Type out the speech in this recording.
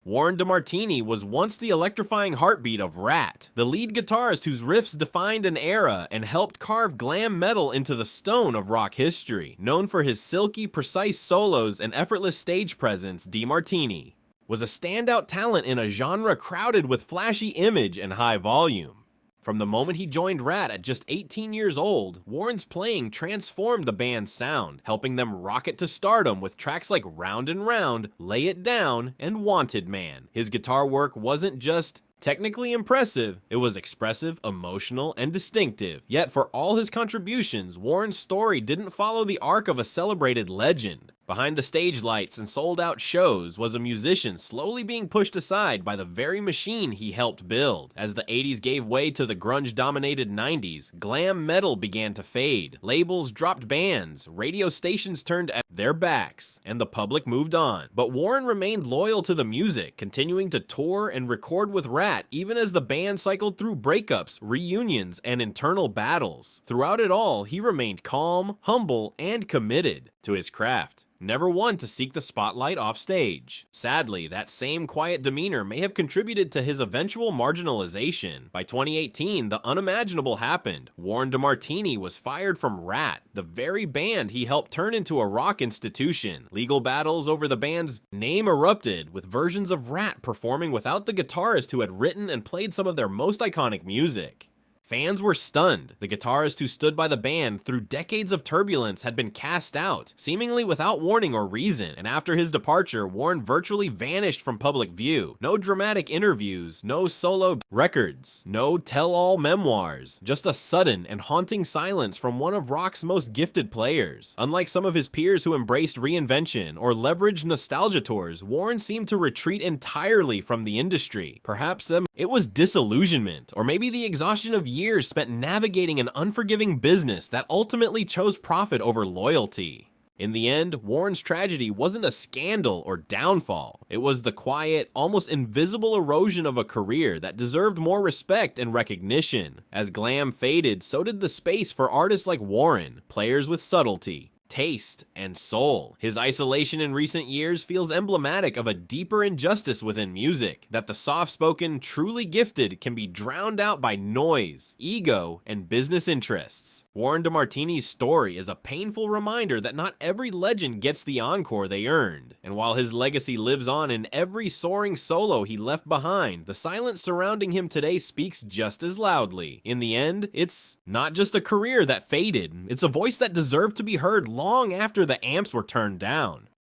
Warren DeMartini was once the electrifying heartbeat of Rat, the lead guitarist whose riffs defined an era and helped carve glam metal into the stone of rock history. Known for his silky, precise solos and effortless stage presence, DeMartini was a standout talent in a genre crowded with flashy image and high volume. From the moment he joined Rat at just 18 years old, Warren's playing transformed the band's sound, helping them rocket to stardom with tracks like Round and Round, Lay It Down, and Wanted Man. His guitar work wasn't just technically impressive, it was expressive, emotional, and distinctive. Yet for all his contributions, Warren's story didn't follow the arc of a celebrated legend. Behind the stage lights and sold-out shows was a musician slowly being pushed aside by the very machine he helped build. As the 80s gave way to the grunge-dominated 90s, glam metal began to fade. Labels dropped bands, radio stations turned their backs, and the public moved on. But Warren remained loyal to the music, continuing to tour and record with Rat even as the band cycled through breakups, reunions, and internal battles. Throughout it all, he remained calm, humble, and committed to his craft. Never one to seek the spotlight off stage. Sadly, that same quiet demeanor may have contributed to his eventual marginalization. By 2018, the unimaginable happened. Warren DeMartini was fired from Rat, the very band he helped turn into a rock institution. Legal battles over the band's name erupted, with versions of Rat performing without the guitarist who had written and played some of their most iconic music. Fans were stunned. The guitarist who stood by the band through decades of turbulence had been cast out, seemingly without warning or reason, and after his departure, Warren virtually vanished from public view. No dramatic interviews, no solo records, no tell-all memoirs, just a sudden and haunting silence from one of rock's most gifted players. Unlike some of his peers who embraced reinvention or leveraged nostalgia tours, Warren seemed to retreat entirely from the industry. Perhaps it was disillusionment, or maybe the exhaustion of years spent navigating an unforgiving business that ultimately chose profit over loyalty. In the end, Warren's tragedy wasn't a scandal or downfall. It was the quiet, almost invisible erosion of a career that deserved more respect and recognition. As glam faded, so did the space for artists like Warren, players with subtlety, taste, and soul. His isolation in recent years feels emblematic of a deeper injustice within music, that the soft-spoken, truly gifted can be drowned out by noise, ego, and business interests. Warren DeMartini's story is a painful reminder that not every legend gets the encore they earned, and while his legacy lives on in every soaring solo he left behind, the silence surrounding him today speaks just as loudly. In the end, it's not just a career that faded, it's a voice that deserved to be heard long after the amps were turned down.